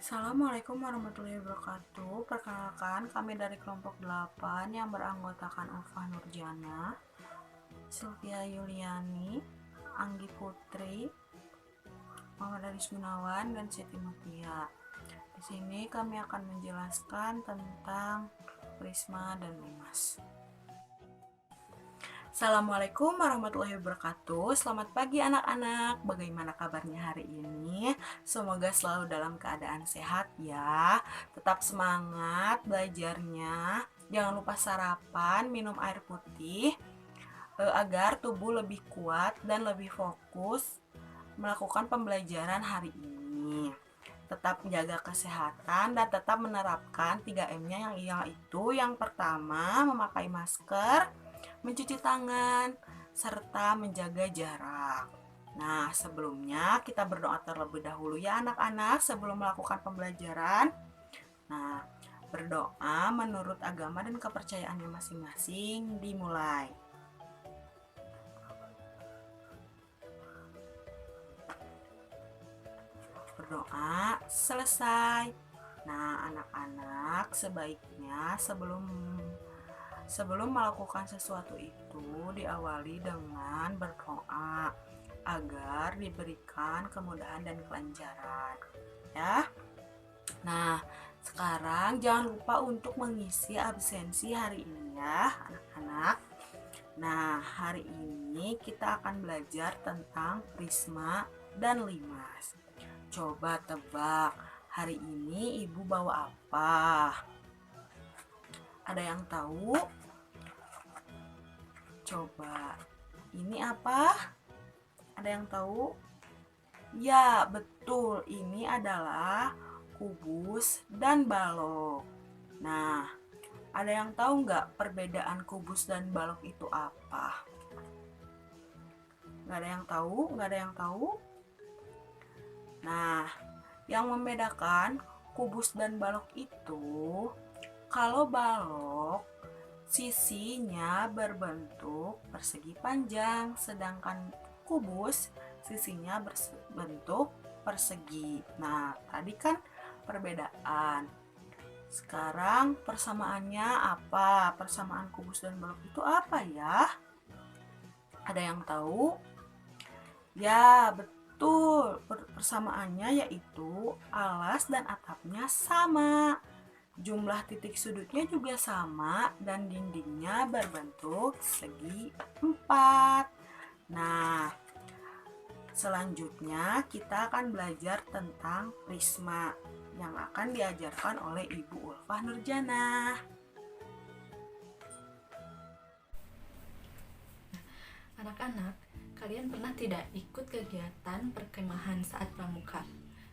Assalamualaikum warahmatullahi wabarakatuh. Perkenalkan, kami dari kelompok 8 yang beranggotakan Ulfa Nurjana, Sylvia Yuliani, Anggi Putri, Muhammad Aris Gunawan, dan Siti Mutia. Di sini kami akan menjelaskan tentang prisma dan limas. Assalamualaikum warahmatullahi wabarakatuh. Selamat pagi anak-anak. Bagaimana kabarnya hari ini? Semoga selalu dalam keadaan sehat ya. Tetap semangat belajarnya. Jangan lupa sarapan, minum air putih agar tubuh lebih kuat dan lebih fokus melakukan pembelajaran hari ini. Tetap menjaga kesehatan dan tetap menerapkan 3M-nya yaitu yang pertama memakai masker, mencuci tangan, serta menjaga jarak. Nah, sebelumnya kita berdoa terlebih dahulu ya anak-anak sebelum melakukan pembelajaran. Nah, berdoa menurut agama dan kepercayaannya masing-masing dimulai. Berdoa selesai. Nah, anak-anak sebaiknya sebelum melakukan sesuatu itu diawali dengan berdoa agar diberikan kemudahan dan kelancaran. Ya. Nah, sekarang jangan lupa untuk mengisi absensi hari ini ya, anak-anak. Nah, hari ini kita akan belajar tentang prisma dan limas. Coba tebak, hari ini ibu bawa apa? Ada yang tahu? Coba, ini apa? Ada yang tahu? Ya, betul. Ini adalah kubus dan balok. Nah, ada yang tahu nggak perbedaan kubus dan balok itu apa? Nggak ada yang tahu? Nggak ada yang tahu? Nah, yang membedakan kubus dan balok itu, kalau balok sisinya berbentuk persegi panjang, sedangkan kubus sisinya berbentuk persegi. Nah, tadi kan perbedaan. Sekarang persamaannya apa? Persamaan kubus dan balok itu apa ya? Ada yang tahu? Ya, betul. Persamaannya yaitu alas dan atapnya sama. Jumlah titik sudutnya juga sama dan dindingnya berbentuk segi 4. Nah, selanjutnya kita akan belajar tentang prisma yang akan diajarkan oleh Ibu Ulfa Nurjana. Anak-anak, kalian pernah tidak ikut kegiatan perkemahan saat pramuka?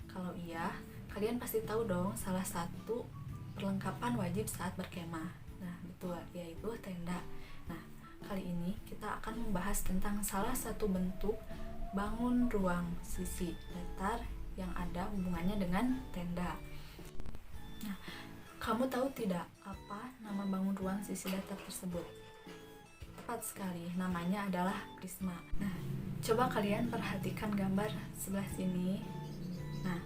Kalau iya, kalian pasti tahu dong salah satu perlengkapan wajib saat berkemah. Nah, betul, yaitu tenda. Nah, kali ini kita akan membahas tentang salah satu bentuk bangun ruang sisi datar yang ada hubungannya dengan tenda. Nah, kamu tahu tidak apa nama bangun ruang sisi datar tersebut? Tepat sekali, namanya adalah prisma. Nah, coba kalian perhatikan gambar sebelah sini. Nah,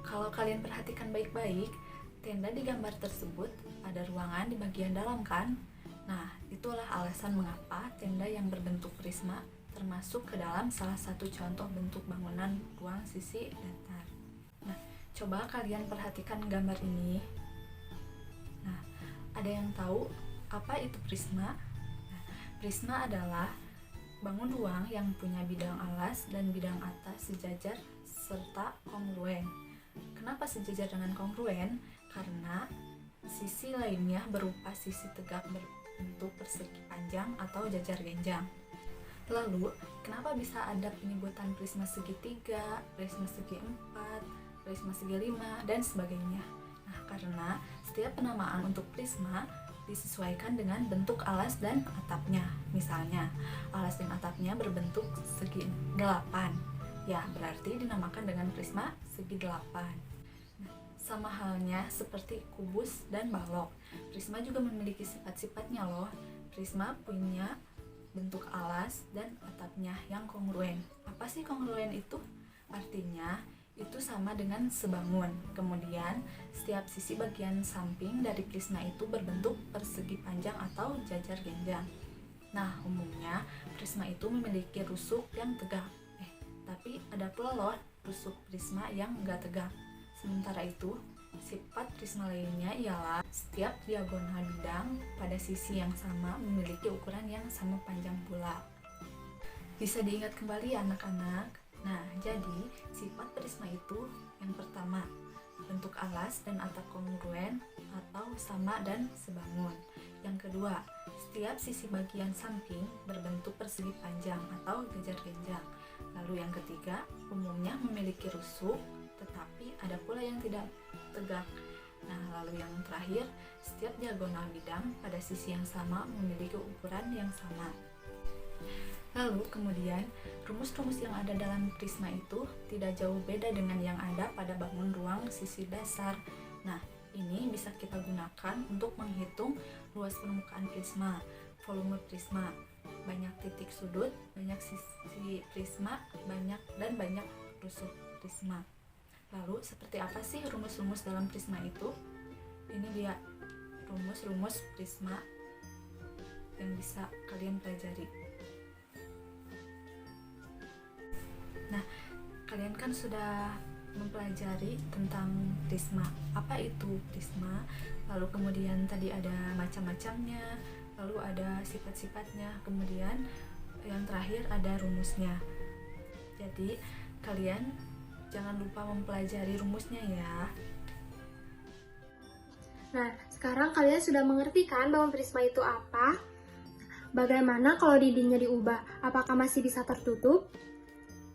kalau kalian perhatikan baik-baik, tenda di gambar tersebut ada ruangan di bagian dalam kan? Nah, itulah alasan mengapa tenda yang berbentuk prisma termasuk ke dalam salah satu contoh bentuk bangunan ruang sisi datar. Nah, coba kalian perhatikan gambar ini. Nah, ada yang tahu apa itu prisma? Nah, prisma adalah bangun ruang yang punya bidang alas dan bidang atas sejajar serta kongruen. Kenapa sejajar dengan kongruen? Karena sisi lainnya berupa sisi tegak berbentuk persegi panjang atau jajar genjang. Lalu, kenapa bisa ada penyebutan prisma segitiga, prisma segi 4, prisma segi 5, dan sebagainya? Nah, karena setiap penamaan untuk prisma disesuaikan dengan bentuk alas dan atapnya. Misalnya, alas dan atapnya berbentuk segi 8. Ya, berarti dinamakan dengan prisma segi 8. Nah, sama halnya seperti kubus dan balok. Prisma juga memiliki sifat-sifatnya loh. Prisma punya bentuk alas dan atapnya yang kongruen. Apa sih kongruen itu? Artinya, itu sama dengan sebangun. Kemudian, setiap sisi bagian samping dari prisma itu berbentuk persegi panjang atau jajar genjang. Nah, umumnya prisma itu memiliki rusuk yang tegak. Tapi ada pula loh rusuk prisma yang enggak tegak. Sementara itu, sifat prisma lainnya ialah setiap diagonal bidang pada sisi yang sama memiliki ukuran yang sama panjang pula. Bisa diingat kembali anak-anak. Nah, jadi sifat prisma itu yang pertama, bentuk alas dan atap kongruen atau sama dan sebangun. Yang kedua, setiap sisi bagian samping berbentuk persegi panjang atau jajar genjang. Lalu yang ketiga, umumnya memiliki rusuk, tetapi ada pula yang tidak tegak. Nah, lalu yang terakhir, setiap diagonal bidang pada sisi yang sama memiliki ukuran yang sama. Lalu kemudian, rumus-rumus yang ada dalam prisma itu tidak jauh beda dengan yang ada pada bangun ruang sisi dasar. Nah, ini bisa kita gunakan untuk menghitung luas permukaan prisma, volume prisma, banyak titik sudut, banyak sisi prisma, banyak rusuk prisma. Lalu, seperti apa sih rumus-rumus dalam prisma itu? Ini dia rumus-rumus prisma yang bisa kalian pelajari. Nah, kalian kan sudah mempelajari tentang prisma. Apa itu prisma? Lalu kemudian tadi ada macam-macamnya, lalu ada sifat-sifatnya, kemudian yang terakhir ada rumusnya. Jadi, kalian jangan lupa mempelajari rumusnya ya. Nah, sekarang kalian sudah mengerti kan bahwa prisma itu apa? Bagaimana kalau dindingnya diubah? Apakah masih bisa tertutup?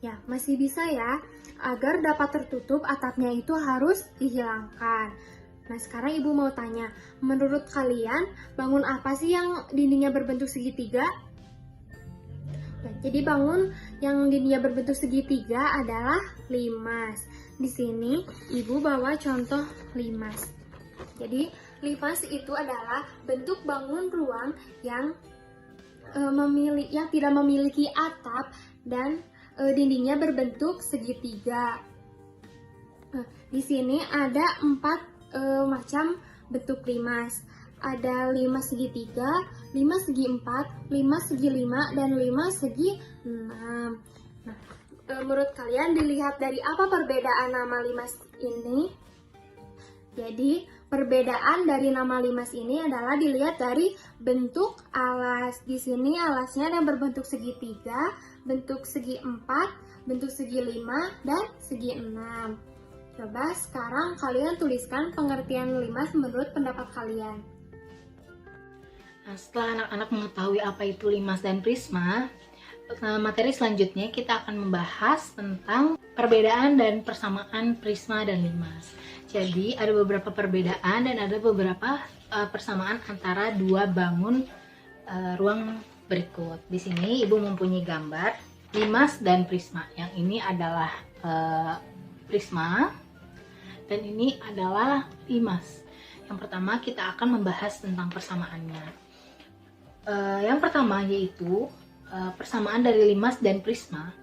Ya, masih bisa ya. Agar dapat tertutup, atapnya itu harus dihilangkan. Nah, sekarang ibu mau tanya, menurut kalian bangun apa sih yang dindingnya berbentuk segitiga? Ya, jadi bangun yang dindingnya berbentuk segitiga adalah limas. Di sini ibu bawa contoh limas. Jadi limas itu adalah bentuk bangun ruang yang tidak memiliki atap dan dindingnya berbentuk segitiga. Di sini ada 4 macam bentuk limas. Ada limas segitiga, limas segi 4, limas segi 5, dan limas segi 6. Nah, menurut kalian dilihat dari apa perbedaan nama limas ini? Jadi, perbedaan dari nama limas ini adalah dilihat dari bentuk alas. Di sini alasnya ada yang berbentuk segitiga, bentuk segi 4, bentuk segi 5, dan segi 6. Coba sekarang kalian tuliskan pengertian limas menurut pendapat kalian. Nah, setelah anak-anak mengetahui apa itu limas dan prisma, materi selanjutnya kita akan membahas tentang perbedaan dan persamaan prisma dan limas. Jadi ada beberapa perbedaan dan ada beberapa persamaan antara dua bangun ruang berikut. Di sini ibu mempunyai gambar limas dan prisma. Yang ini adalah prisma dan ini adalah limas. Yang pertama kita akan membahas tentang persamaannya. Yang pertama yaitu persamaan dari limas dan prisma,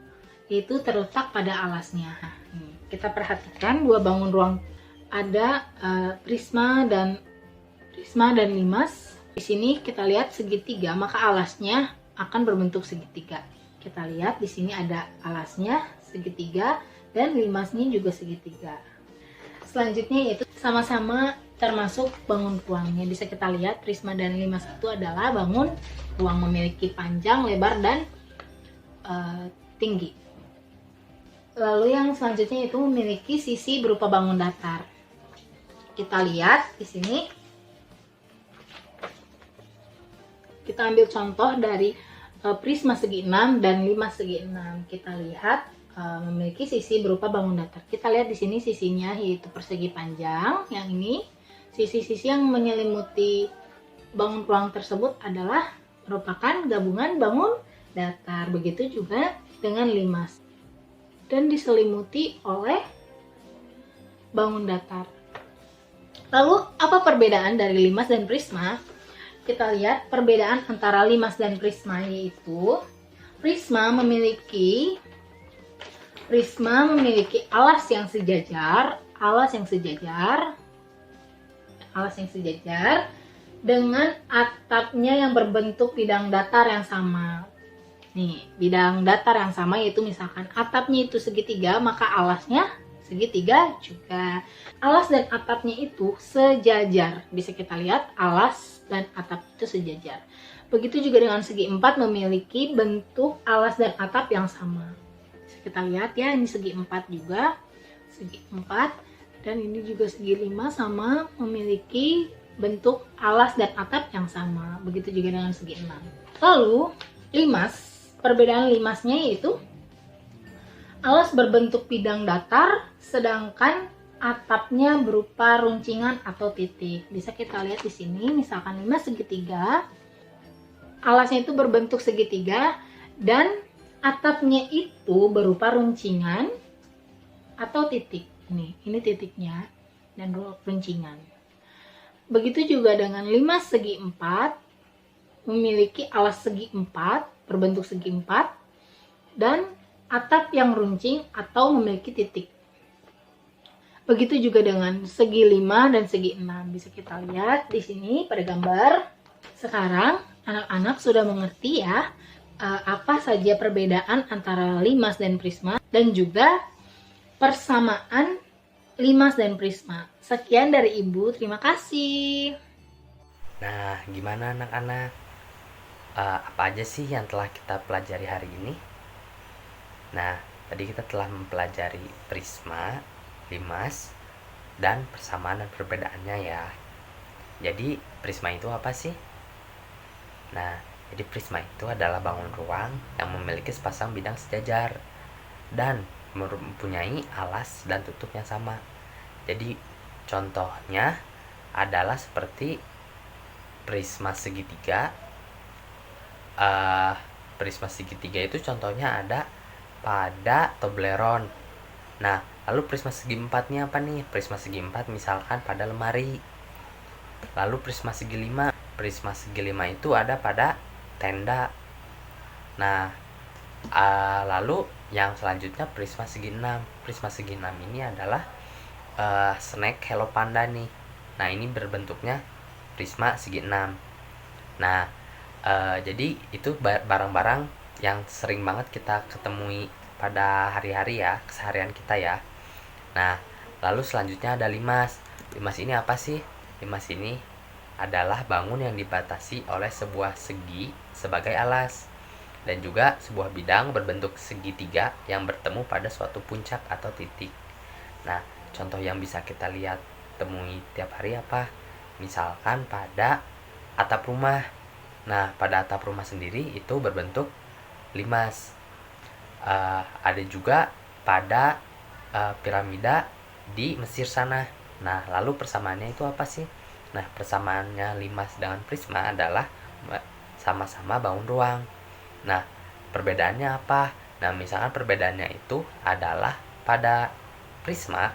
yaitu terletak pada alasnya. Kita perhatikan dua bangun ruang ada prisma dan limas. Di sini kita lihat segitiga, maka alasnya akan berbentuk segitiga. Kita lihat di sini ada alasnya segitiga dan limasnya juga segitiga. Selanjutnya yaitu sama-sama termasuk bangun ruangnya. Bisa kita lihat prisma dan limas itu adalah bangun ruang memiliki panjang, lebar, dan tinggi. Lalu yang selanjutnya itu memiliki sisi berupa bangun datar. Kita lihat di sini. Kita ambil contoh dari prisma segi 6 dan limas segi 6. Kita lihat memiliki sisi berupa bangun datar. Kita lihat di sini sisinya yaitu persegi panjang. Yang ini sisi-sisi yang menyelimuti bangun ruang tersebut adalah merupakan gabungan bangun datar. Begitu juga dengan limas. Dan diselimuti oleh bangun datar. Lalu apa perbedaan dari limas dan prisma? Kita lihat perbedaan antara limas dan prisma yaitu prisma memiliki prisma memiliki alas yang sejajar, dengan atapnya yang berbentuk bidang datar yang sama. Nih, bidang datar yang sama yaitu misalkan atapnya itu segitiga, maka alasnya segitiga juga. Alas dan atapnya itu sejajar. Bisa kita lihat alas dan atap itu sejajar. Begitu juga dengan segi 4 memiliki bentuk alas dan atap yang sama. Bisa kita lihat ya, ini segi 4 juga. Segi 4 dan ini juga segi 5 sama memiliki bentuk alas dan atap yang sama. Begitu juga dengan segi 6. Lalu limas, perbedaan limasnya yaitu alas berbentuk bidang datar sedangkan atapnya berupa runcingan atau titik. Bisa kita lihat di sini, misalkan limas segitiga, alasnya itu berbentuk segitiga dan atapnya itu berupa runcingan atau titik. Ini titiknya dan runcingan. Begitu juga dengan limas segi 4 memiliki alas segi 4 berbentuk segi 4 dan atap yang runcing atau memiliki titik. Begitu juga dengan segi 5 dan segi 6. Bisa kita lihat di sini pada gambar. Sekarang anak-anak sudah mengerti ya apa saja perbedaan antara limas dan prisma dan juga persamaan limas dan prisma. Sekian dari Ibu, terima kasih. Nah, gimana anak-anak? Apa aja sih yang telah kita pelajari hari ini? Nah, tadi kita telah mempelajari prisma, limas, dan persamaan dan perbedaannya ya. Jadi, prisma itu apa sih? Nah, jadi prisma itu adalah bangun ruang yang memiliki sepasang bidang sejajar dan mempunyai alas dan tutup yang sama. Jadi, contohnya adalah seperti prisma segitiga. Prisma segitiga itu contohnya ada pada Toblerone. Nah, lalu prisma segi 4-nya apa nih? Prisma segi 4 misalkan pada lemari. Lalu prisma segi 5 itu ada pada tenda. Nah, lalu yang selanjutnya prisma segi 6. Prisma segi 6 ini adalah snack Hello Panda nih. Nah, ini berbentuknya prisma segi 6. Nah, jadi itu barang-barang yang sering banget kita ketemui pada hari-hari ya, keseharian kita ya. Nah, lalu selanjutnya ada limas. Limas ini apa sih? Limas ini adalah bangun yang dibatasi oleh sebuah segi sebagai alas dan juga sebuah bidang berbentuk segitiga yang bertemu pada suatu puncak atau titik. Nah, contoh yang bisa kita lihat temui tiap hari apa? Misalkan pada atap rumah. Nah, pada atap rumah sendiri itu berbentuk limas. Ada juga pada piramida di Mesir sana. Nah, lalu persamaannya itu apa sih? Nah, persamaannya limas dengan prisma adalah sama-sama bangun ruang. Nah, perbedaannya apa? Nah, misalkan perbedaannya itu adalah pada prisma,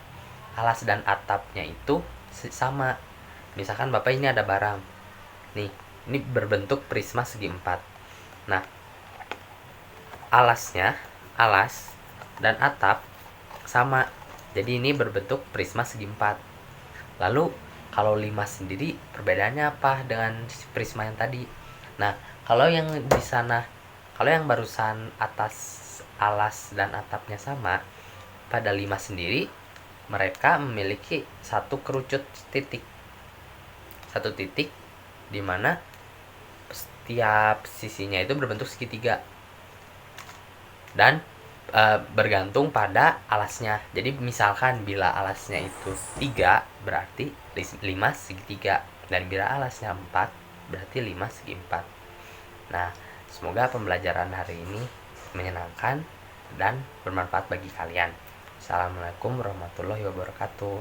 alas dan atapnya itu sama. Misalkan Bapak ini ada barang. Nih, ini berbentuk prisma segi 4. Nah, alas dan atap sama. Jadi ini berbentuk prisma segi 4. Lalu kalau limas sendiri perbedaannya apa dengan prisma yang tadi? Nah, kalau yang di sana, kalau yang barusan atas alas dan atapnya sama, pada limas sendiri mereka memiliki satu kerucut titik. Satu titik di mana setiap sisinya itu berbentuk segitiga. Dan bergantung pada alasnya. Jadi misalkan bila alasnya itu 3 berarti 5 segi 3 dan bila alasnya 4 berarti 5 segi 4. Nah, semoga pembelajaran hari ini menyenangkan dan bermanfaat bagi kalian. Assalamualaikum warahmatullahi wabarakatuh.